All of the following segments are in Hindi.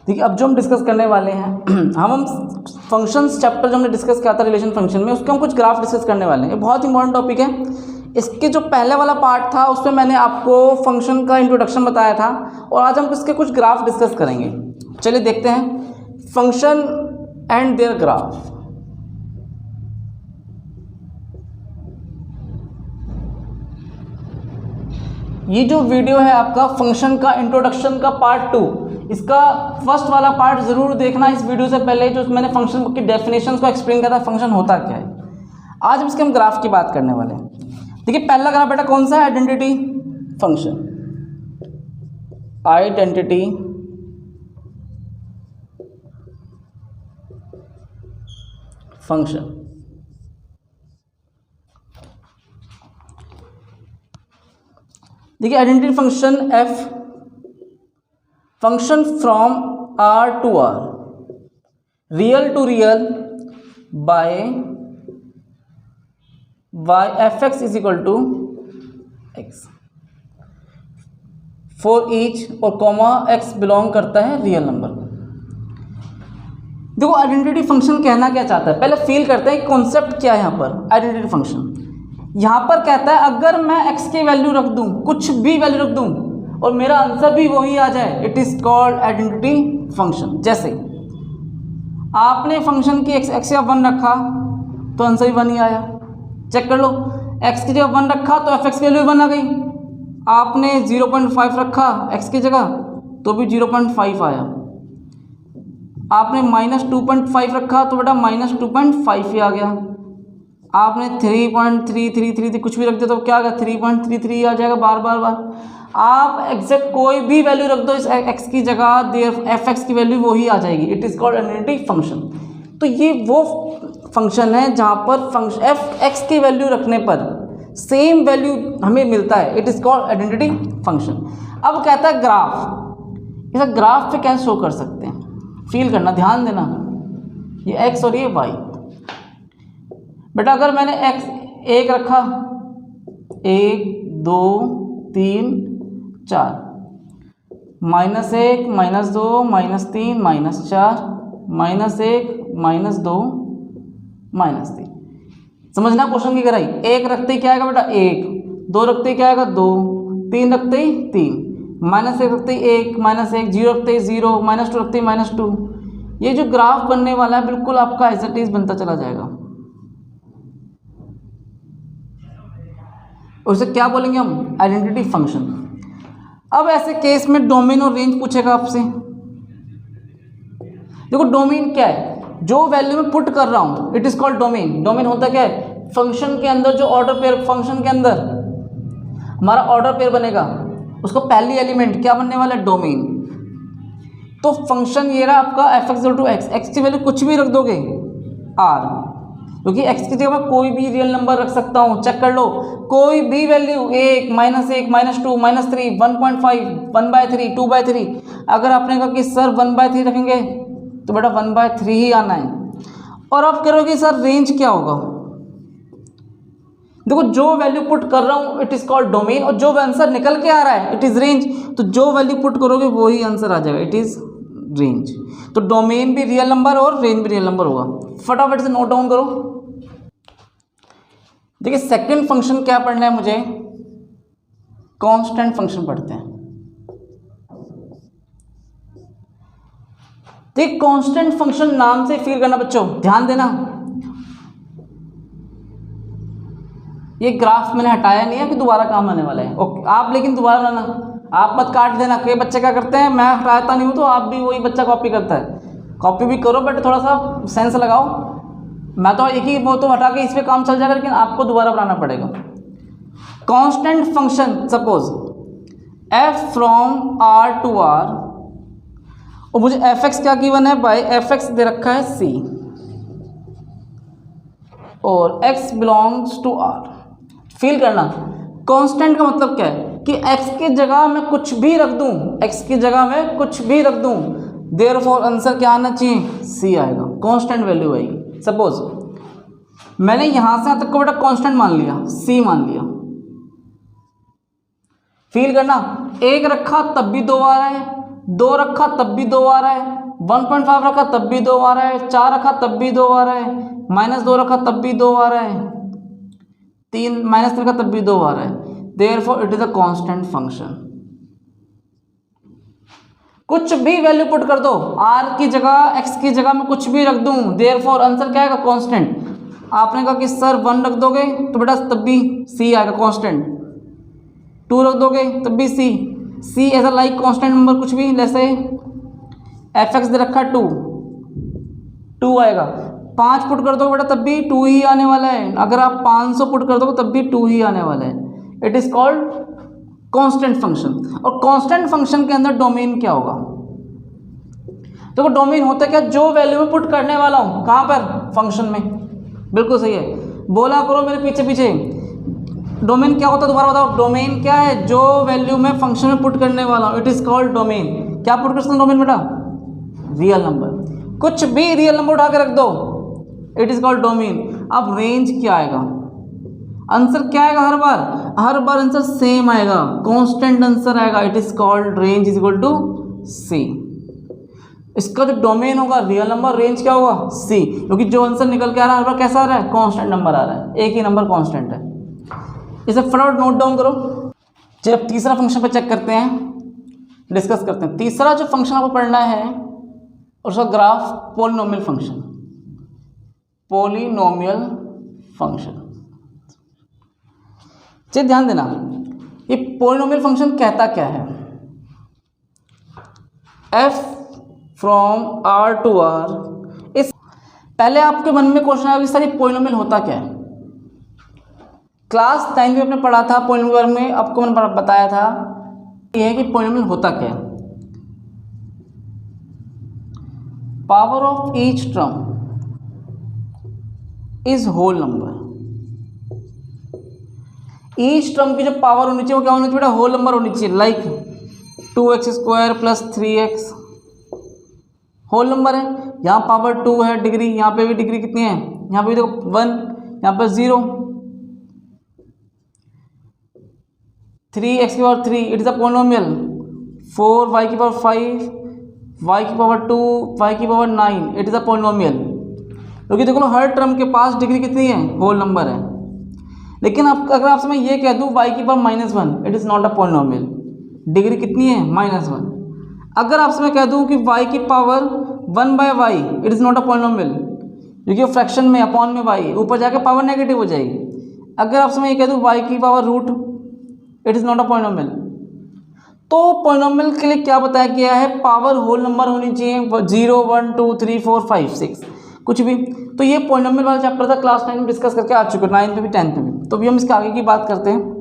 देखिए अब जो हम डिस्कस करने वाले हैं हम फंक्शंस चैप्टर जो हमने डिस्कस किया था रिलेशन फंक्शन में, उसके हम कुछ ग्राफ डिस्कस करने वाले हैं। ये बहुत इंपॉर्टेंट टॉपिक है। इसके जो पहले वाला पार्ट था उसमें मैंने आपको फंक्शन का इंट्रोडक्शन बताया था, और आज हम इसके कुछ ग्राफ डिस्कस करेंगे। चलिए देखते हैं फंक्शन एंड देयर ग्राफ। ये जो वीडियो है आपका फंक्शन का इंट्रोडक्शन का पार्ट 2, इसका फर्स्ट वाला पार्ट ज़रूर देखना इस वीडियो से पहले, जो मैंने फंक्शन की डेफिनेशंस को एक्सप्लेन किया था, फंक्शन होता क्या है। आज हम इसके हम ग्राफ की बात करने वाले हैं। देखिए पहला ग्राफ बेटा कौन सा है, आइडेंटिटी फंक्शन। Identity function. देखिए identity function F, function from R to R, real to real by F X is equal to X for each और कॉमा एक्स बिलोंग करता है रियल नंबर। देखो आइडेंटिटी फंक्शन कहना क्या चाहता है, पहले फील करते हैं कॉन्सेप्ट क्या है यहाँ पर। आइडेंटिटी फंक्शन यहाँ पर कहता है अगर मैं x की वैल्यू रख दूँ, कुछ भी वैल्यू रख दूँ और मेरा आंसर भी वही आ जाए, it is called identity function. जैसे आपने फंक्शन की x का 1 रखा तो आंसर भी 1 ही आया। चेक कर लो, x की जगह 1 रखा तो f की वैल्यू 1 आ गई। आपने 0.5 रखा x की जगह तो भी 0.5 आया। आपने -2.5 रखा तो बेटा -2.5 ही आ गया। आपने 3.333 कुछ भी रख दिया तो क्या आ गया, 3.33 आ जाएगा। बार बार आप एग्जैक्ट कोई भी वैल्यू रख दो इस x की जगह, देयर एफ एक्स की वैल्यू वही आ जाएगी। It is called identity function. तो ये वो फंक्शन है जहाँ पर फंक्शन एफ एक्स की वैल्यू रखने पर सेम वैल्यू हमें मिलता है। It is called identity function. अब कहता है ग्राफ, इसे ग्राफ पे कैसे शो कर सकते हैं, फील करना, ध्यान देना। ये x और ये y। बेटा अगर मैंने x 1 रखा, 1 2 3 4, -1 -2 -3 -4 -1 -2 -3। समझना क्वेश्चन की गहराई। 1 रखते ही क्या आएगा बेटा 1, 2 रखते ही क्या आएगा 2, 3 रखते ही 3, -1 रखते ही 1 -1, 0 रखते ही 0, -2 रखते ही -2। ये जो ग्राफ बनने वाला है बिल्कुल आपका एज इट इज बनता चला जाएगा। उसे क्या बोलेंगे हम, आइडेंटिटी फंक्शन। अब ऐसे केस में डोमेन और रेंज पूछेगा आपसे। देखो डोमेन क्या है, जो वैल्यू मैं पुट कर रहा हूं it is called domain. Domain होता क्या है, फंक्शन के अंदर जो ऑर्डर पेयर, फंक्शन के अंदर हमारा ऑर्डर पेयर बनेगा, उसको पहली एलिमेंट क्या बनने वाला है, डोमेन। तो फंक्शन ये रहा आपका F X to X, X की वैल्यू कुछ भी रख दोगे आर, क्योंकि x की जगह मैं कोई भी रियल नंबर रख सकता हूँ। चेक कर लो, कोई भी वैल्यू 1 -1 -2 -3 1.5 1/3 2/3। अगर आपने कहा कि सर 1/3 रखेंगे तो बेटा 1/3 ही आना है। और आप करोगे सर रेंज क्या होगा, देखो जो वैल्यू पुट कर रहा हूँ इट इज कॉल्ड डोमेन, और जो आंसर निकल के आ रहा है इट इज रेंज। तो जो वैल्यू पुट करोगे वही आंसर आ जाएगा, इट इज रेंज। तो डोमेन भी रियल नंबर और रेंज भी रियल नंबर होगा। फटाफट से नोट डाउन करो। देखिए सेकंड फंक्शन क्या पढ़ना है मुझे, कांस्टेंट फंक्शन पढ़ते हैं। देखिए कांस्टेंट फंक्शन नाम से फील करना बच्चों, ध्यान देना। ये ग्राफ मैंने हटाया नहीं है कि दोबारा काम आने वाला है। ओके आप लेकिन दोबारा बनाना, आप मत काट देना। कई बच्चे क्या करते हैं, मैं हटाता नहीं हूँ तो आप भी वही बच्चा कॉपी करता है। कॉपी भी करो बट थोड़ा सा सेंस लगाओ। मैं तो एक ही वो तो हटा के इस पे काम चल जाएगा, लेकिन आपको दोबारा बनाना पड़ेगा। Constant function, suppose f from r to r, और मुझे एफ एक्स क्या गिवन है, बाय एफ एक्स दे रखा है c, और x belongs to r। Feel करना, कांस्टेंट का मतलब क्या है कि x की जगह मैं कुछ भी रख दूं, x की जगह मैं कुछ भी रख दूं, देयरफॉर आंसर क्या आना चाहिए, c आएगा, कांस्टेंट वैल्यू आएगी। सपोज मैंने यहां से यहां तक को बेटा कांस्टेंट मान लिया, c मान लिया। फील करना, 1 रखा तब भी 2 आ रहा है, 2 रखा तब भी 2 आ रहा है, 1.5 रखा तब भी 2 आ रहा है, 4 रखा तब भी 2 आ रहा है, -2 रखा तब भी 2 आ रहा है, -3 रखा तब भी 2 आ रहा है। Therefore it is a constant function. कुछ भी वैल्यू पुट कर दो, r की जगह x की जगह मैं कुछ भी रख दूं, देयरफॉर आंसर क्या आएगा? कांस्टेंट। आपने कहा कि सर 1 रख दोगे तो बेटा तब भी c आएगा कांस्टेंट, 2 रख दोगे तब भी c as a like constant number, कुछ भी जैसे fx दे रखा 2 आएगा। 5 पुट कर दो बेटा तब भी 2 ही आने वाला है, अगर आप 500 पुट कर दो तब भी 2 ही आने वाला है। It is called constant function. और कांस्टेंट फंक्शन के अंदर डोमेन क्या होगा? देखो डोमेन होता है क्या? जो वैल्यू में पुट करने वाला हूं, कहां पर? फंक्शन में। बिल्कुल सही है, बोला करो मेरे पीछे पीछे। डोमेन क्या होता है दोबारा बताओ? डोमेन क्या है? जो वैल्यू में फंक्शन में पुट करने वाला हूं, इट इज कॉल्ड डोमेन। क्या पुट कर सकते हैं डोमेन बेटा? Real number. कुछ भी रियल नंबर उठा के रख दो, इट इज कॉल्ड डोमेन। अब रेंज क्या आएगा? आंसर क्या आएगा? हर बार आंसर सेम आएगा, कांस्टेंट आंसर आएगा। It is called range is equal to C. इसका जो डोमेन होगा रियल नंबर, रेंज क्या होगा? सी, क्योंकि जो आंसर निकल के आ रहा है हर बार कैसा आ रहा है? कांस्टेंट नंबर आ रहा है, एक ही नंबर कांस्टेंट है। इसे फटाफट नोट डाउन करो। चलिए अब तीसरा फंक्शन पे चेक करते हैं, डिस्कस करते हैं। तीसरा जो फंक्शन आपको पढ़ना है उसका graph polynomial function. Polynomial function, चलिए ध्यान देना, ये पॉलिनोमियल फंक्शन कहता क्या है? f from r to r। इस पहले आपके मन में क्वेश्चन आया कि सर ये पॉलिनोमियल होता क्या है? क्लास 9 में आपने पढ़ा था पॉलिनोमियल में, आपको मैंने बताया था ये है कि पॉलिनोमियल होता क्या है। Power of each term is whole number. Each term की जो पावर होनी चाहिए वो क्या होनी चाहिए बेटा? होल नंबर होनी चाहिए। Like 2x² plus 3x whole number है। यहाँ पावर 2 है डिग्री, यहाँ पे भी डिग्री कितनी है? यहाँ पे भी देखो 1, यहाँ पर 0, 3x की power 3, it is a polynomial. 4y की पावर 5, y की पावर 2, y की power 9, it is a polynomial. क्योंकि देखो हर टर्म के पास डिग्री कितनी है? होल नंबर है। लेकिन आप अगर आपसे मैं ये कह दूं y की power -1, it is not a polynomial. Degree कितनी है? -1। अगर आपसे मैं कह दूं कि y की power 1/y, it is not a polynomial, क्योंकि वो फ्रैक्शन में अपॉन में y, ऊपर जाकर पावर नेगेटिव हो जाएगी। अगर आपसे मैं ये कह दूं y की power root, it is not a polynomial. तो पॉलिनोमियल के लिए क्या बताया गया है? पावर होल नंबर होनी चाहिए, 0, 1, 2, 3, 4, 5, 6 कुछ भी। तो ये पॉलिनोमियल वाला चैप्टर था, क्लास 9 में डिस्कस करके आ चुके, 9 में भी 10 में भी। तो अभी हम इसके आगे की बात करते हैं।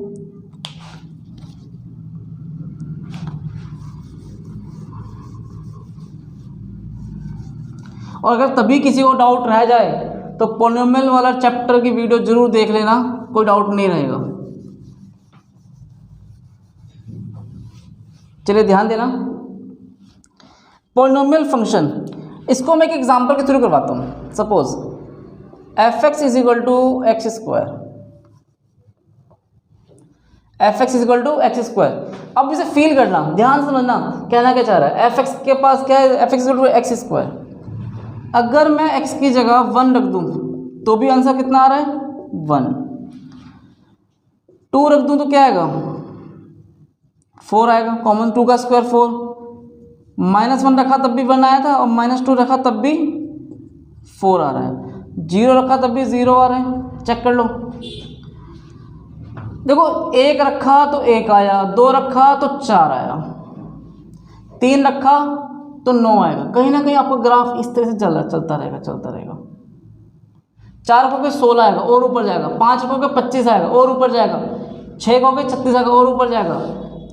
और अगर तभी किसी को डाउट रह जाए तो पॉलिनोमियल वाला चैप्टर की वीडियो जरूर देख लेना, कोई डाउट नहीं रहेगा। चलिए ध्यान देना, पॉलिनोमियल फंक्शन, इसको मैं एक एग्जांपल के थ्रू करवाता हूँ। Suppose f(x) is equal to x², f(x) is equal to x²। अब इसे फील करना, ध्यान समझना कहना क्या चाह रहा है। f(x) के पास क्या है? f(x) is equal to x²। अगर मैं x की जगह 1 रख दूं तो भी आंसर कितना आ रहा है? 1। 2 रख दूं तो क्या आएगा? 4 आएगा, कॉमन 2 का स्क्वायर 4। -1 रखा तब भी 1 आया था, और -2 रखा तब भी 4 आ रहा है। 0 रखा तब भी 0 आ रहा है। चेक कर लो, देखो 1 रखा तो 1 आया, 2 रखा तो 4 आया, 3 रखा तो 9 आएगा। कहीं ना कहीं आपका ग्राफ इस तरह से चलता रहेगा। 4 रखोगे 16 आएगा और ऊपर जाएगा, 5 रखोगे 25 आएगा और ऊपर जाएगा, 6 रखोगे 36 आएगा और ऊपर जाएगा।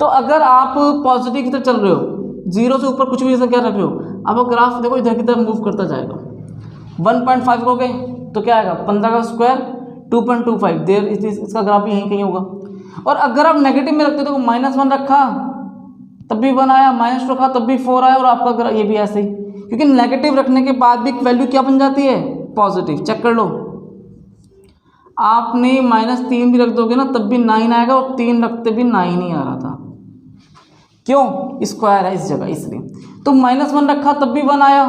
तो अगर आप पॉजिटिव की तरफ चल रहे हो, 0 से ऊपर कुछ भी ऐसा क्या रख रहे हो, आपका ग्राफ देखो इधर की तरफ मूव करता जाएगा। 1.5 रखोगे तो क्या आएगा? 15 का स्क्वायर 2.25, देर इसका ग्राफ भी यहीं कहीं होगा। और अगर आप नेगेटिव में रखते हो तो -1 रखा तब भी 1 आया, -2 रखा तब भी 4 आया, और आपका ये भी ऐसे ही, क्योंकि नेगेटिव रखने के बाद भी वैल्यू क्या बन जाती है? पॉजिटिव। चेक कर लो, आपने -3 भी रख दोगे ना तब भी 9 आएगा, और 3 रखते भी 9 ही आ रहा था। क्यों? स्क्वायर है इस जगह, इसलिए। तो -1 रखा तब भी 1 आया,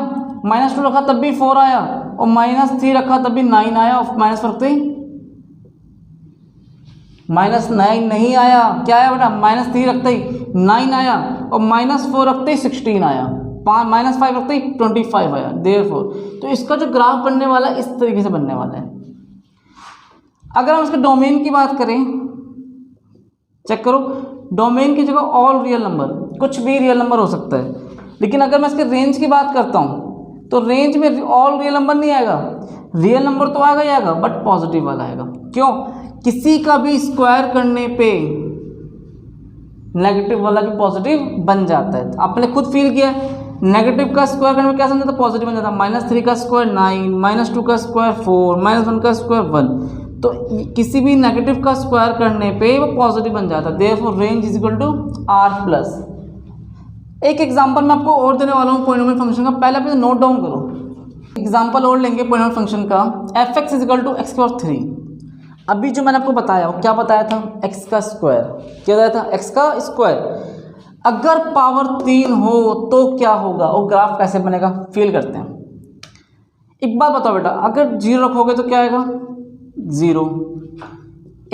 -2 रखा तब भी 4 आया, और -3 रखा तब भी 9 आया, और -4 रखते ही -9 नहीं आया। क्या आया बेटा? -3 रखते ही 9 आया, और -4 रखते ही 16 आया, -5 रखते ही 25 आया। देयरफॉर तो इसका जो ग्राफ बनने वाला है इस तरीके से बनने वाला है। अगर हम इसके डोमेन की बात करें, चेक करो, डोमेन की जगह ऑल रियल नंबर, कुछ भी रियल नंबर हो सकता है। लेकिन अगर मैं इसके रेंज की बात करता हूँ तो रेंज में ऑल रियल नंबर नहीं आएगा, रियल नंबर तो आएगा ही आएगा, बट पॉजिटिव वाला आएगा। क्यों? किसी का भी स्क्वायर करने पे नेगेटिव वाला भी पॉजिटिव बन जाता है। आपने खुद फील किया, नेगेटिव का स्क्वायर करने में क्या समझा था? पॉजिटिव बन जाता है। -3 का स्क्वायर 9, -2 का स्क्वायर 4, -1 का स्क्वायर 1। तो किसी भी नेगेटिव का स्क्वायर करने पे वो पॉजिटिव बन जाता है। Therefore range is equal to R+। एक एग्जांपल मैं आपको और देने वाला हूँ पॉलिनोमियल फंक्शन का, पहले आप नोट डाउन करो। एग्जांपल और लेंगे पॉलिनोमियल फंक्शन का, f(x) = x⁴। अभी जो मैंने आपको बताया वो क्या बताया था? x का स्क्वायर। क्या बताया था? x का स्क्वायर। अगर पावर 3 हो तो क्या होगा और ग्राफ कैसे बनेगा, फील करते हैं। एक बात बताओ बेटा, अगर 0 रखोगे तो क्या आएगा? 0।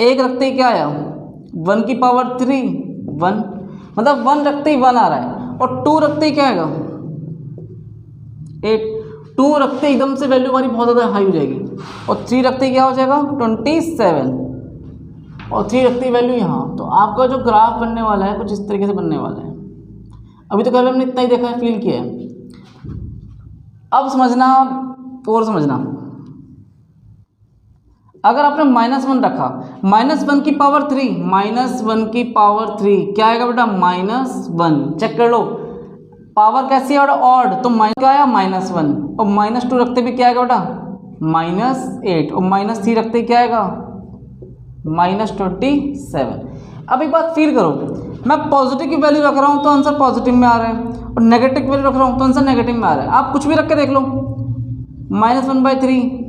1 रखते ही क्या आया? 1 की पावर 3 1, मतलब 1 रखते ही 1 आ रहा है। और 2 रखते ही क्या आएगा? 8। 2 रखते ही एकदम से वैल्यू हमारी बहुत ज़्यादा हाई हो जाएगी। और 3 रखते ही क्या हो जाएगा? 27। और 3 रखते ही वैल्यू यहाँ। तो आपका जो ग्राफ बनने वाला है कुछ इस तरीके से बनने वाला है। अभी तो कल हमने इतना ही देखा है, फील किया है। अब समझना और समझना, अगर आपने -1 रखा, -1 की पावर 3, -1 की पावर 3 क्या आएगा बेटा? -1। चेक कर लो, पावर कैसी है बेटा? ऑड, तो माइनस क्या आया? -1। और -2 रखते भी क्या आएगा बेटा? -8। और -3 रखते क्या आएगा? -27। अब एक बात फील करो, मैं पॉजिटिव की वैल्यू रख रहा हूँ तो आंसर पॉजिटिव में आ रहा है, और नेगेटिव की वैल्यू रख रहा हूँ तो आंसर नेगेटिव में आ रहा है। आप कुछ भी रख के देख लो, -1/3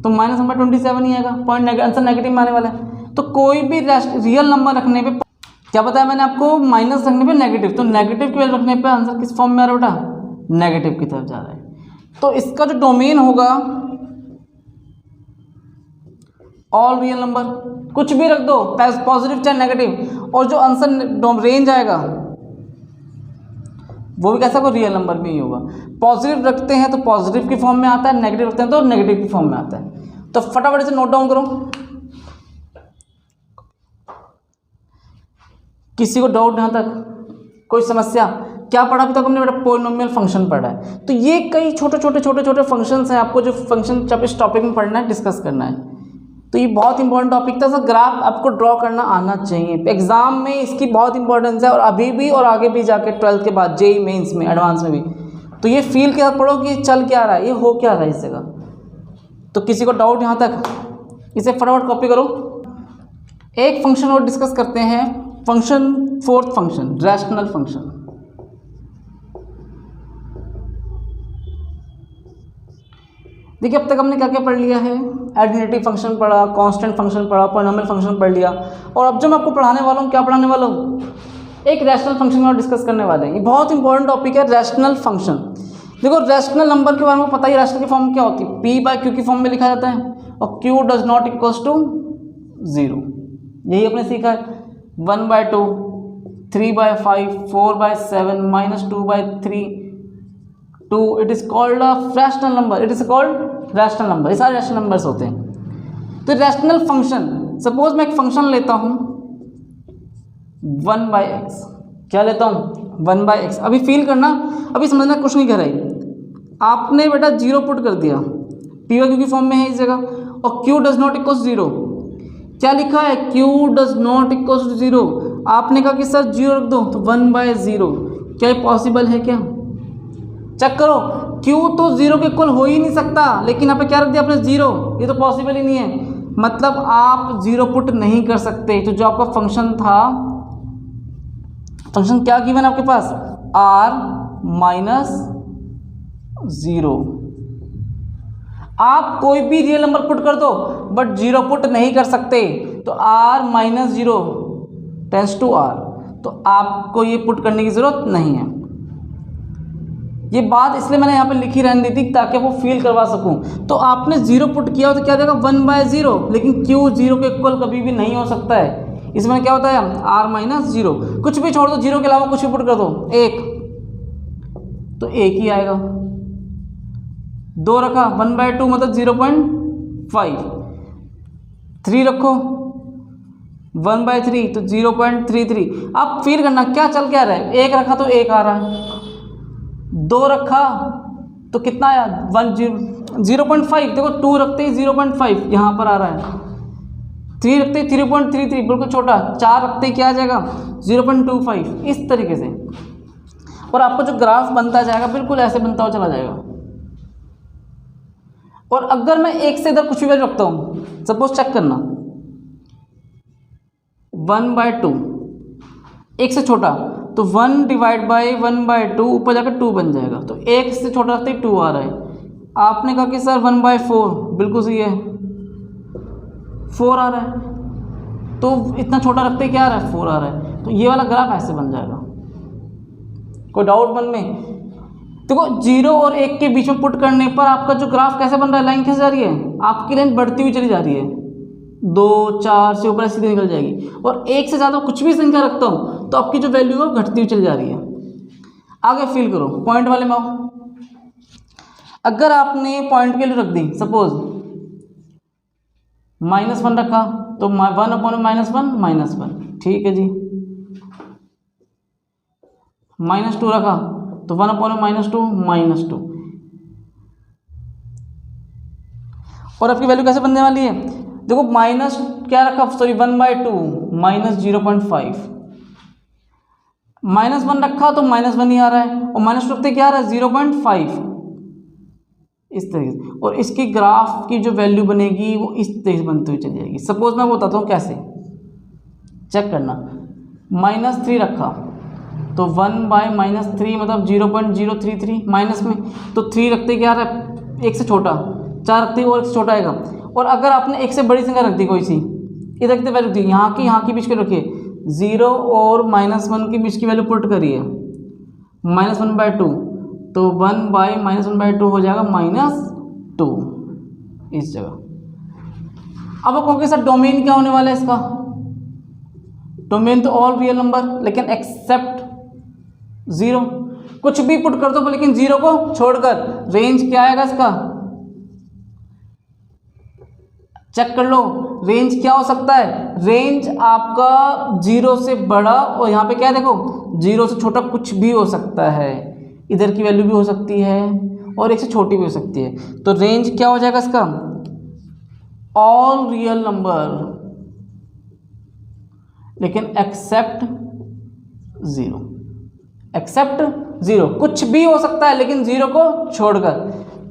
तो -1/27 ही आएगा, पॉइंट आंसर नेगेटिव में आने वाला है। तो कोई भी रियल नंबर रखने पे, क्या बताया मैंने आपको? माइनस रखने पे नेगेटिव, तो नेगेटिव की वैल्यू रखने पे आंसर किस फॉर्म में आ रहा है बेटा? नेगेटिव की तरफ जा रहा है। तो इसका जो डोमेन होगा ऑल रियल नंबर, कुछ भी रख दो, पॉजिटिव चाहे नेगेटिव, और जो आंसर रेंज आएगा वो भी कैसा? कोई रियल नंबर में ही होगा। पॉजिटिव रखते हैं तो पॉजिटिव की फॉर्म में आता है, नेगेटिव रखते हैं तो नेगेटिव की फॉर्म में आता है। तो फटाफट से नोट डाउन करो। किसी को डाउट यहाँ तक? कोई समस्या? क्या पढ़ा अभी तक हमने बेटा? पॉलिनोमियल फंक्शन पढ़ा है। तो ये कई छोटे छोटे फंक्शंस हैं, आपको जो फंक्शन जब इस टॉपिक में पढ़ना है, डिस्कस करना है। तो ये बहुत इंपॉर्टेंट टॉपिक था। सर ग्राफ आपको ड्रॉ करना आना चाहिए, एग्जाम में इसकी बहुत इंपॉर्टेंस है, और अभी भी और आगे भी जाके 12th के बाद जेईई मेंस में, एडवांस में भी। तो ये फील के साथ पढ़ो कि चल क्या रहा है, ये हो क्या रहा है इस जगह। तो किसी को डाउट यहाँ तक? इसे फटाफट कॉपी करो। एक फंक्शन और डिस्कस करते हैं, function, fourth function, rational function. देखिए अब तक हमने क्या क्या पढ़ लिया है? एडिनिटी फंक्शन पढ़ा, कांस्टेंट फंक्शन पढ़ा, पॉलिनोमियल फंक्शन पढ़ लिया, और अब जो मैं आपको पढ़ाने वाला हूँ, क्या पढ़ाने वाला हूँ? एक रैशनल फंक्शन और डिस्कस करने वाले हैं। ये बहुत इंपॉर्टेंट टॉपिक है, रैशनल फंक्शन। देखो रैशनल नंबर के बारे में पता ही, रैशनल की फॉर्म क्या होती है? P/Q की फॉर्म में लिखा जाता है, और Q does not equals to 0। यही आपने सीखा है। 1/2, 3/5, 4/7, -2/3, 2, it is called a rational number, it is called rational number. ये सारे रैशनल नंबर्स होते हैं। तो रैशनल फंक्शन, सपोज मैं एक फंक्शन लेता हूँ 1/x, क्या लेता हूँ? 1/x। अभी फील करना, अभी समझना, कुछ नहीं कर रही। आपने बेटा 0 पुट कर दिया, P/Q की फॉर्म में है इस जगह, और Q डज नॉट इक्वल्स 0। क्या लिखा है? Q does not equals 0। आपने कहा कि सर 0 रख दो, तो 1/0। क्या ये पॉसिबल है क्या? चेक करो, Q तो 0 के इक्वल हो ही नहीं सकता, लेकिन यहाँ पे क्या रख दिया आपने? 0। ये तो पॉसिबल ही नहीं है, मतलब आप 0 पुट नहीं कर सकते। तो जो आपका फंक्शन था, फंक्शन क्या गिवन है आपके पास? R-0। आप कोई भी रियल नंबर पुट कर दो, बट 0 पुट नहीं कर सकते। तो R-0 टेंस टू R, तो आपको ये पुट करने की जरूरत नहीं है। ये बात इसलिए मैंने यहाँ पे लिखी रहने दी थी ताकि वो फील करवा सकूँ। तो आपने 0 पुट किया हो तो क्या देगा 1/0, लेकिन क्यू 0 के इक्वल कभी भी नहीं हो सकता है। इसमें क्या होता है r-0, कुछ भी छोड़ दो, 0 के अलावा कुछ भी पुट कर दो 1, तो 1 ही आएगा। 2 रखा 1/2 मतलब 0.5, 3 रखो 1/3 तो 0.33। आप फील करना क्या चल क्या रहा है, 1 रखा तो 1 आ रहा है, 2 रखा तो कितना आया 0.5, देखो 2 रखते ही 0.5 यहाँ पर आ रहा है, 3 रखते ही 3.33 बिल्कुल छोटा, 4 रखते ही क्या आ जाएगा 0.25, इस तरीके से। और आपको जो ग्राफ बनता जाएगा बिल्कुल ऐसे बनता हुआ चला जाएगा। और अगर मैं 1 से इधर कुछ भी वैल्यू रखता हूँ, सपोज चेक करना 1/2, 1 से छोटा तो 1/1/2 ऊपर जाकर 2 बन जाएगा, तो 1 से छोटा रखते ही 2 आ रहा है। आपने कहा कि सर 1/4, बिल्कुल सही है 4 आ रहा है, तो इतना छोटा रखते ही क्या आ रहा है 4 आ रहा है। तो ये वाला ग्राफ ऐसे बन जाएगा। कोई डाउट मन में? देखो 0 और 1 के बीच में पुट करने पर आपका जो ग्राफ कैसे बन रहा है, लाइन कैसे जा रही है, आपकी लाइन बढ़ती हुई चली जा रही है, 2 4 से ऊपर सीधे निकल जाएगी। और 1 से ज़्यादा कुछ भी संख्या रखता हूँ तो आपकी जो वैल्यू है वो घटती हुई चली जा रही है। आगे फील करो, पॉइंट वाले में आओ। अगर आपने पॉइंट की वैल्यू रख दी, सपोज -1 रखा तो 1/-1 -1, ठीक है जी। -2 रखा तो 1/-2 -2। और आपकी वैल्यू कैसे बनने वाली है, देखो माइनस क्या रखा, सॉरी 1/2 -0.5, -1 रखा तो -1 ही आ रहा है, और -2 रखते क्या आ रहा है 0.5, इस तरीके से। और इसकी ग्राफ की जो वैल्यू बनेगी वो इस तरीके से बनती हुई चली जाएगी। सपोज मैं बताता हूँ कैसे, चेक करना। -3 रखा तो 1/-3 मतलब 0.033 माइनस में, तो 3 रखते क्या आ रहा है 1 से छोटा, 4 रखते और 1 से छोटा आएगा। और अगर आपने 1 से बड़ी संख्या रख दी कोई सी, इधर कितनी वैल्यू थी, यहाँ की बीच के रखिए, 0 और -1 के बीच की वैल्यू पुट करिए, -1/2 तो 1/-1/2 हो जाएगा -2 इस जगह। अब आप कहोगे सर डोमेन क्या होने वाला है इसका, डोमेन तो ऑल रियल नंबर, लेकिन एक्सेप्ट 0, कुछ भी पुट कर दो लेकिन 0 को छोड़कर। रेंज क्या आएगा इसका, चेक कर लो, रेंज क्या हो सकता है, रेंज आपका 0 से बड़ा, और यहाँ पे क्या है देखो 0 से छोटा कुछ भी हो सकता है, इधर की वैल्यू भी हो सकती है और 1 से छोटी भी हो सकती है। तो रेंज क्या हो जाएगा इसका, ऑल रियल नंबर लेकिन एक्सेप्ट 0, एक्सेप्ट 0, कुछ भी हो सकता है लेकिन 0 को छोड़कर।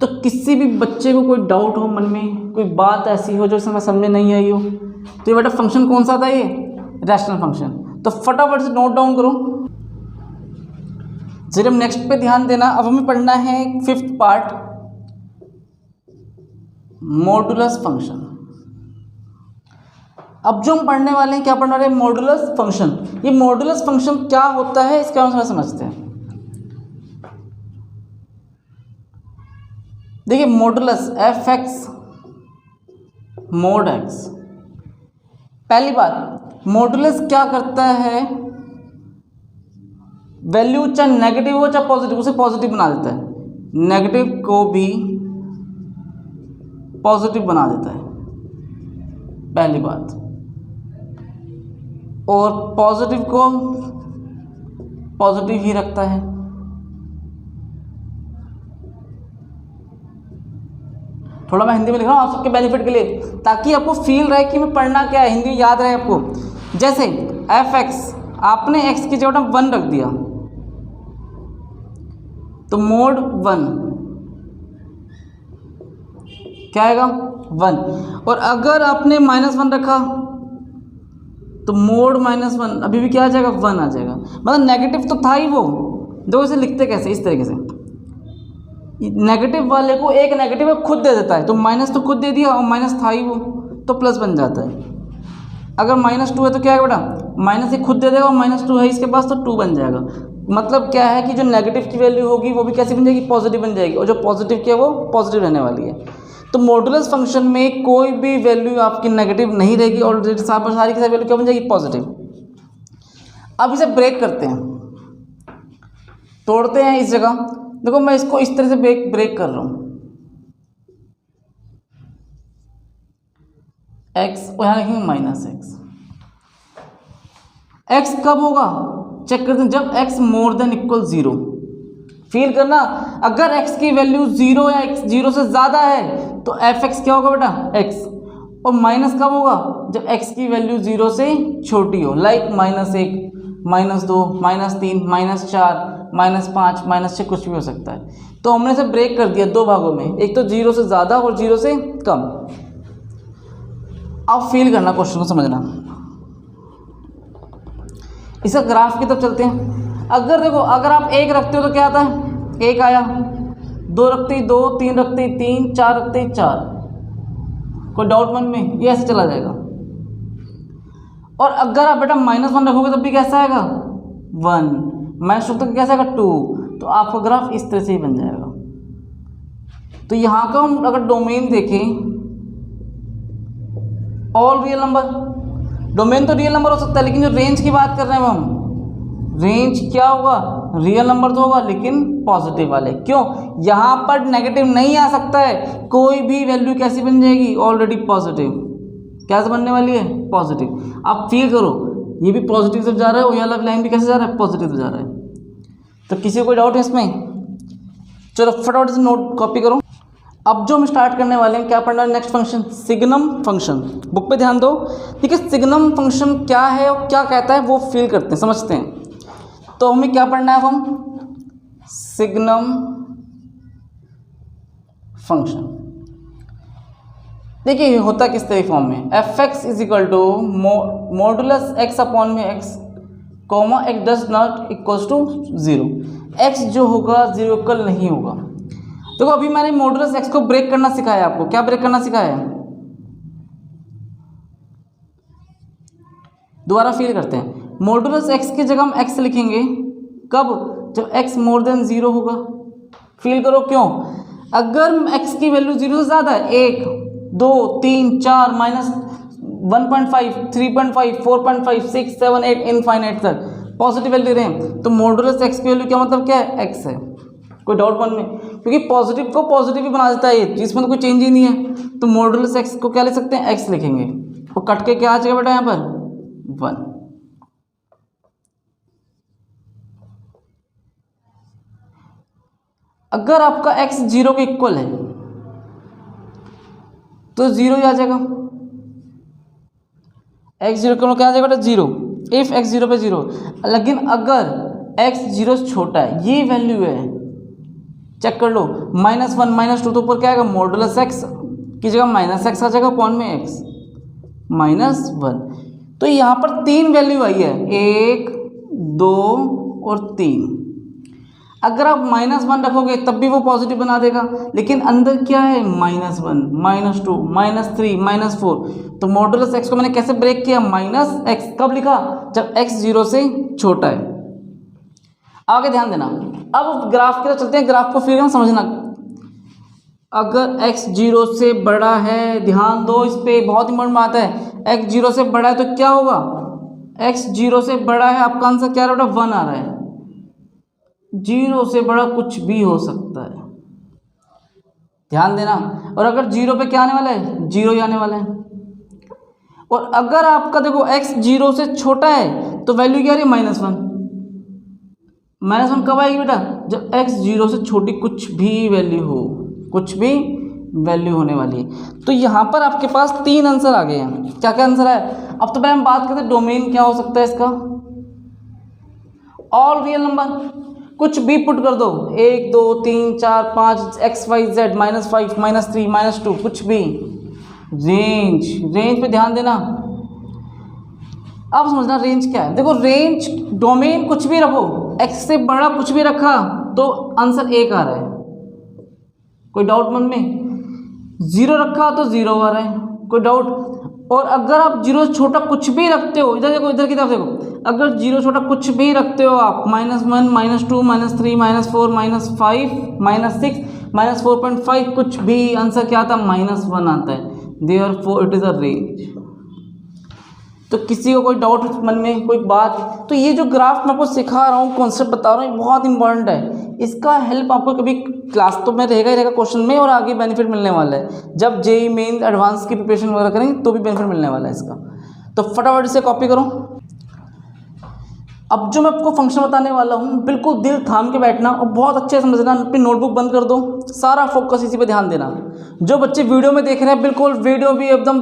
तो किसी भी बच्चे को कोई डाउट हो मन में, कोई बात ऐसी हो जो समझ में नहीं आई हो, तो ये बेटा फंक्शन कौन सा था, ये रैशनल फंक्शन। तो फटाफट से नोट डाउन करो। चलिए हम नेक्स्ट पे ध्यान देना। अब हमें पढ़ना है 5th पार्ट, मॉडुलस फंक्शन। अब जो हम पढ़ने वाले हैं, क्या पढ़ने वाले हैं, मॉडुलस फंक्शन। ये मॉडुलस फंक्शन क्या होता है इसके बारे में समझते हैं। देखिए मॉडुलस f(x) mod x, पहली बात मॉडुलस क्या करता है, वैल्यू चाहे नेगेटिव हो चाहे पॉजिटिव, उसे पॉजिटिव बना देता है, नेगेटिव को भी पॉजिटिव बना देता है, पहली बात। और पॉजिटिव को पॉजिटिव ही रखता है। थोड़ा मैं हिंदी में लिख रहा हूँ आप सबके बेनिफिट के लिए, ताकि आपको फील रहे कि मैं पढ़ना क्या है, हिंदी में याद रहे आपको। जैसे f(x) आपने x की जगह 1 रख दिया, तो mod 1 क्या आएगा 1। और अगर आपने -1 रखा तो mod -1 अभी भी क्या आ जाएगा 1 आ जाएगा। मतलब नेगेटिव तो था ही वो, दो इसे लिखते कैसे, इस तरीके से नेगेटिव वाले को एक नेगेटिव खुद दे देता है, तो माइनस तो खुद दे दिया और माइनस था ही वो, तो प्लस बन जाता है। अगर -2 है तो क्या है बेटा, माइनस एक खुद दे देगा और -2 है इसके पास तो 2 बन जाएगा। मतलब क्या है कि जो नेगेटिव की वैल्यू होगी वो भी कैसी बन जाएगी, पॉजिटिव बन जाएगी, और जो पॉजिटिव की है वो पॉजिटिव रहने वाली है। तो मॉडुलस फंक्शन में कोई भी वैल्यू आपकी नेगेटिव नहीं रहेगी और सारी की सारी वैल्यू क्या बन जाएगी, पॉजिटिव। अब इसे ब्रेक करते हैं, तोड़ते हैं इस जगह। देखो मैं इसको इस तरह से ब्रेक कर रहा हूँ, एक्स और यहाँ लिखेंगे माइनस एक्स। एक्स कब होगा, चेक करते हैं, जब x more than equal 0। Feel करना, अगर एक्स की वैल्यू 0 या एक्स 0 से ज़्यादा है तो एफ एक्स क्या होगा बेटा, एक्स। और माइनस कब होगा, जब एक्स की वैल्यू 0 से छोटी हो, लाइक -1, -2, -3, -4, -5, -6 कुछ भी हो सकता है। तो हमने इसे ब्रेक कर दिया दो भागों में, एक तो 0 से ज़्यादा और 0 से कम। अब फील करना, क्वेश्चन को समझना। इसका ग्राफ की तरफ चलते हैं। अगर देखो, अगर आप 1 रखते हो तो क्या आता है, 1 आया, 2 रखते ही 2, 3 रखते ही 3, 4 रखते ही 4। कोई डाउट मन में, ये ऐसे चला जाएगा। और अगर आप बेटा -1 रखोगे तब भी कैसा आएगा, 1, -2 तक कैसा आएगा, 2। तो आपका ग्राफ इस तरह से ही बन जाएगा। तो यहाँ का हम अगर डोमेन देखें, ऑल रियल नंबर, डोमेन तो रियल नंबर हो सकता है, लेकिन जो रेंज की बात कर रहे हैं हम, रेंज क्या होगा, रियल नंबर तो होगा लेकिन पॉजिटिव वाले। क्यों, यहाँ पर नेगेटिव नहीं आ सकता है, कोई भी वैल्यू कैसी बन जाएगी, ऑलरेडी पॉजिटिव। कैसे बनने वाली है, पॉजिटिव। आप फील करो, ये भी पॉजिटिव से जा रहा है और ये वाला लाइन भी कैसे जा रहा है, पॉजिटिव से जा रहा है। तो किसी को कोई डाउट है इसमें, चलो फटाफट से नोट कॉपी करो। अब जो हम स्टार्ट करने वाले हैं, क्या पढ़ना है, next function, signum function. Book पे ध्यान दो, ठीक है। सिग्नम फंक्शन क्या है और क्या कहता है वो फील करते हैं, समझते हैं। तो हमें क्या पढ़ना है, अब हम सिग्नम फंक्शन। देखिए होता किस तरह फॉर्म में, F X is equal to modulus X upon में X, comma X does not equals to 0। X जो होगा 0 इक्वल नहीं होगा। देखो अभी मैंने मॉडुलस एक्स को ब्रेक करना सिखाया आपको, क्या ब्रेक करना सिखाया है, दोबारा फील करते हैं। मॉडुलस एक्स की जगह हम एक्स लिखेंगे कब, जब एक्स मोर देन 0 होगा। फील करो क्यों, अगर एक्स की वैल्यू 0 से ज़्यादा है, 1, 2, 3, 4, -1.5, 3.5, 4.5, 6, 7, 8 इनफाइनाइट तक पॉजिटिव वैल्यू रहे, तो मॉडुलस एक्स की वैल्यू क्या मतलब क्या है, एक्स है। कोई डाउट मन में, क्योंकि पॉजिटिव को पॉजिटिव ही बना देता है ये, इसमें तो कोई चेंज ही नहीं है। तो मॉडुलस एक्स को क्या लिख सकते हैं, एक्स लिखेंगे, और कट के क्या आ जाएगा बेटा यहाँ पर, 1। अगर आपका x 0 के इक्वल है तो 0 ही आ जाएगा, x 0 के क्या आ जाएगा बेटा, 0। इफ x 0 पे 0, लेकिन अगर x 0 से छोटा है, ये वैल्यू है, चेक कर लो, -1, -2, तो ऊपर क्या आएगा, मॉडुलस एक्स की जगह -x आ जाएगा, अपॉन में x, -1। तो यहाँ पर 3 वैल्यू आई है, 1, 2 और 3। अगर आप -1 रखोगे तब भी वो पॉजिटिव बना देगा, लेकिन अंदर क्या है, -1, -2, -3, -4। तो मॉडुलस एक्स को मैंने कैसे ब्रेक किया, -x कब लिखा, जब x 0 से छोटा है। आगे ध्यान देना, अब ग्राफ की तरफ चलते हैं। ग्राफ को फिर हम समझना, अगर x 0 से बड़ा है, ध्यान दो इस पे, बहुत इंपॉर्टेंट बात है, x 0 से बड़ा है तो क्या होगा, x 0 से बड़ा है, आपका आंसर क्या रहा बेटा, 1 आ रहा है। 0 से बड़ा कुछ भी हो सकता है, ध्यान देना। और अगर 0 पे क्या आने वाला है, 0 ही आने वाला है। और अगर आपका देखो x 0 से छोटा है तो वैल्यू क्या आ रही है, -1। -1 कब आएगी बेटा, जब x 0 से छोटी कुछ भी वैल्यू हो, कुछ भी वैल्यू होने वाली है। तो यहाँ पर आपके पास 3 आंसर आ गए हैं। क्या क्या आंसर है, अब तो पहले हम बात करते हैं डोमेन क्या हो सकता है इसका, ऑल रियल नंबर, कुछ भी पुट कर दो, 1, 2, 3, 4, 5, x, y, z, -5, -3, -2, कुछ भी। रेंज पे ध्यान देना। अब समझना रेंज क्या है। देखो रेंज, डोमेन कुछ भी रखो, x से बड़ा कुछ भी रखा तो आंसर 1 आ रहा है, कोई डाउट मन में। 0 रखा तो 0 आ रहा है, कोई डाउट। और अगर आप जीरो से छोटा कुछ भी रखते हो, इधर देखो, इधर की तरफ देखो, अगर जीरो छोटा कुछ भी रखते हो आप, -1 -2 -3 -4 -5 -6 -4.5 कुछ भी, आंसर क्या आता है? -1 आता है। Therefore it is a range. तो किसी को कोई डाउट मन में, कोई बात? तो ये जो ग्राफ मैं आपको सिखा रहा हूँ, कॉन्सेप्ट बता रहा हूँ, ये बहुत इंपॉर्टेंट है। इसका हेल्प आपको कभी क्लास तो में रहेगा ही रहेगा क्वेश्चन में, और आगे बेनिफिट मिलने वाला है। जब जेईई मेन एडवांस की प्रिपरेशन वगैरह करेंगे तो भी बेनिफिट मिलने वाला है इसका। तो फटाफट से कॉपी करो। अब जो मैं आपको फंक्शन बताने वाला हूँ, बिल्कुल दिल थाम के बैठना और बहुत अच्छे से समझना। अपनी नोटबुक बंद कर दो, सारा फोकस इसी पे ध्यान देना। जो बच्चे वीडियो में देख रहे हैं, बिल्कुल वीडियो भी एकदम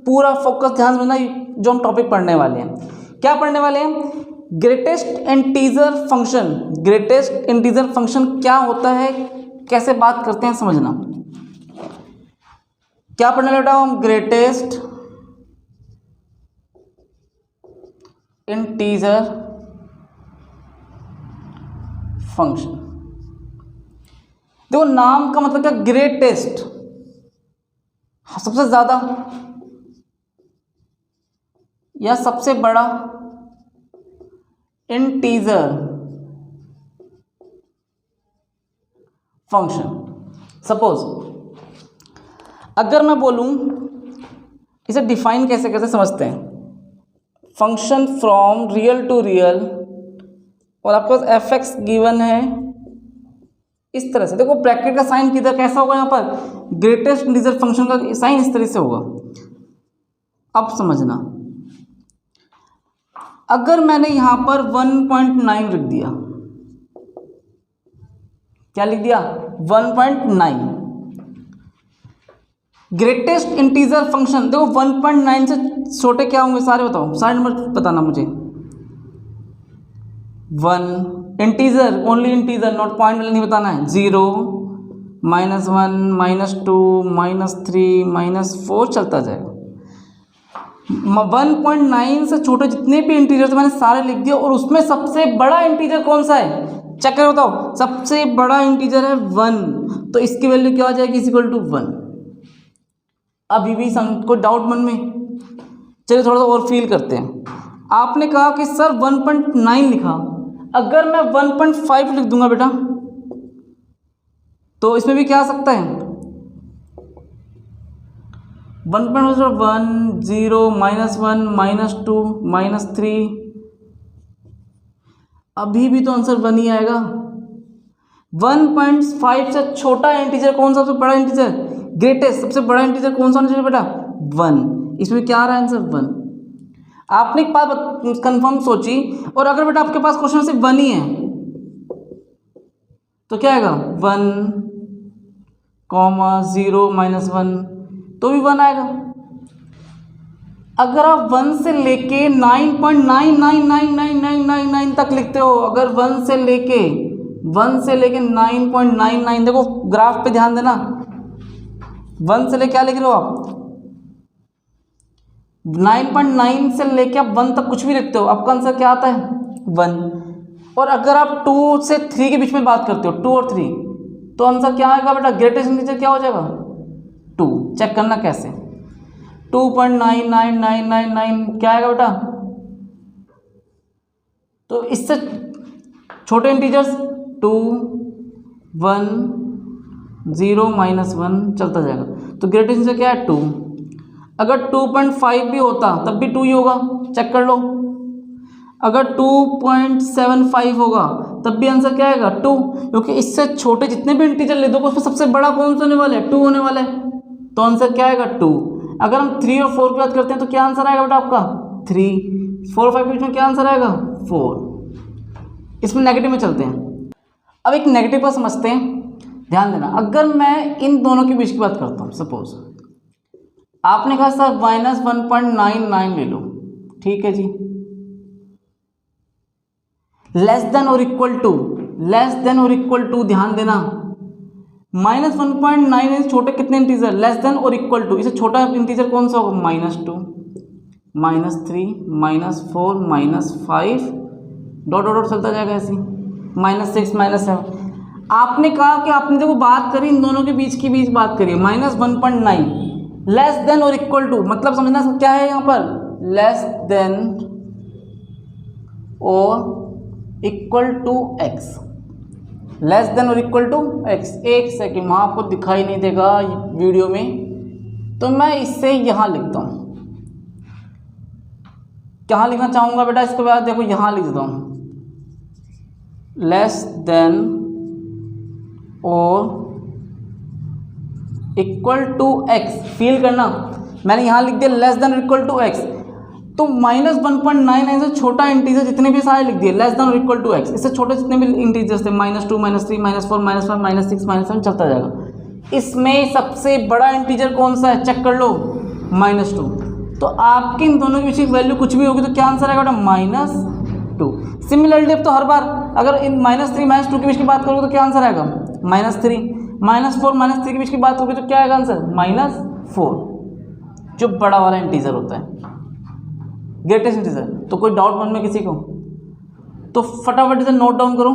पूरा फोकस ध्यान देना। जो हम टॉपिक पढ़ने वाले हैं, क्या पढ़ने वाले हैं? Greatest integer function. Greatest integer function क्या होता है, कैसे बात करते हैं, समझना। क्या पढ़ने वाले बेटा हम? Greatest integer function. देखो नाम का मतलब क्या? ग्रेटेस्ट, सबसे ज्यादा या सबसे बड़ा इंटीजर फंक्शन। सपोज अगर मैं बोलूं, इसे डिफाइन कैसे कैसे समझते हैं। Function from real to real, और आपके पास एफ एक्स गिवन है इस तरह से। देखो ब्रैकेट का साइन किधर कैसा होगा? यहाँ पर ग्रेटेस्ट इंटीजर फंक्शन का साइन इस तरह से होगा। अब समझना, अगर मैंने यहां पर 1.9 लिख दिया, क्या लिख दिया? 1.9। ग्रेटेस्ट इंटीजर फंक्शन, देखो 1.9 से छोटे क्या होंगे सारे? बताओ, सारे नंबर बताना मुझे। 1 integer, only integer, not point नहीं बताना है। 0 -1 -2 -3 -4 चलता जाएगा। 1.9 से छोटे जितने भी इंटीजर मैंने सारे लिख दिए, और उसमें सबसे बड़ा इंटीजर कौन सा है? चेक कर बताओ। सबसे बड़ा इंटीजर है 1, तो इसकी वैल्यू क्या हो जाएगी? Equal to 1। अभी भी कोई डाउट मन में? चलिए थोड़ा सा और फील करते हैं। आपने कहा कि सर 1.9 लिखा, अगर मैं 1.5 लिख दूंगा बेटा, तो इसमें भी क्या आ सकता है? 1.1 0 -1 -2 -3, अभी भी तो आंसर 1 ही आएगा। 1.5 से छोटा इंटीजर कौन सा? सबसे बड़ा इंटीजर, ग्रेटेस्ट, सबसे बड़ा इंटीजर कौन सा इंटीजर बेटा? 1। इसमें क्या आ रहा है आंसर? 1। आपने एक बात कंफर्म सोची, और अगर बेटा आपके पास क्वेश्चन सिर्फ 1 ही है, तो क्या आएगा? 1, 0 -1, तो भी 1 आएगा। अगर आप 1 से लेके 9.999999 तक लिखते हो, अगर 1 से लेके 9.99, देखो ग्राफ पे ध्यान देना। 1 से लेके क्या लिख रहे हो आप? 9.9 से लेके आप 1 तक कुछ भी लिखते हो, आपका आंसर क्या आता है? 1। और अगर आप 2 से 3 के बीच में बात करते हो, 2 और 3, तो आंसर क्या आएगा बेटा? ग्रेटेस्ट इंटीजर क्या हो जाएगा? 2। चेक करना कैसे? 2.99999 क्या आएगा बेटा? तो इससे छोटे इंटीजर्स 2 1 0 -1 चलता जाएगा, तो ग्रेटेस्ट इंटीजर क्या है? 2। अगर 2.5 भी होता तब भी 2 ही होगा, चेक कर लो। अगर 2.75 होगा तब भी आंसर क्या आएगा? 2, क्योंकि इससे छोटे जितने भी इंटीजर ले दो, उसमें सबसे बड़ा कौन सा होने वाला है? 2 होने वाला है, तो आंसर क्या आएगा? 2। अगर हम 3 और 4 की बात करते हैं, तो क्या आंसर आएगा बेटा आपका? 3। 4 और 5 के बीच में क्या आंसर आएगा? 4। इसमें नेगेटिव में चलते हैं। अब एक नेगेटिव पर समझते हैं, ध्यान देना। अगर मैं इन दोनों के बीच की बात करता हूँ, सपोज आपने कहा सर -1.99 ले लो, ठीक है जी। लेस देन और इक्वल टू, ध्यान देना। -1.9 छोटे कितने इंटीजर? लेस देन और इक्वल टू, इसे छोटा इंटीजर कौन सा होगा? -2 -3 -4 -5 डॉट डॉट चलता जाएगा ऐसे, -6 -7। आपने कहा कि आपने देखो बात करी इन दोनों के बीच की बात करी, -1.9 लेस देन और इक्वल टू, मतलब समझना क्या है यहाँ पर, लेस देन और equal to X, less than और इक्वल टू एक्स। एक सेकेंड, वहाँ आपको दिखाई नहीं देगा वीडियो में, तो मैं इससे यहाँ लिखता हूँ। कहाँ लिखना चाहूँगा बेटा, इसके बाद देखो यहाँ लिख देता हूँ, लेस देन और इक्वल टू एक्स। फील करना, मैंने यहाँ लिख दिया लेस देन और इक्वल टू एक्स, तो -1.99 से छोटा इंटीजर जितने भी सारे लिख दिए, लेस देन और इक्वल टू एक्स। इससे छोटे जितने भी इंटीजर्स थे, -2 -3 -4 -5 -6 -7 चलता जाएगा। इसमें सबसे बड़ा इंटीजर कौन सा है, चेक कर लो, -2। तो आपके इन दोनों के बीच की वैल्यू कुछ भी होगी तो क्या आंसर आएगा बेटा, -2। सिमिलरली अब तो हर बार अगर इन -3 -2 के बीच की बात करोगे तो क्या आंसर आएगा, -3, -4 -3 के बीच की बात होगी तो क्या आएगा आंसर, -4, जो बड़ा वाला इंटीजर होता है, ग्रेटेस्ट इंटीजर। तो कोई डाउट मन में किसी को, तो फटाफट इसे नोट डाउन करो।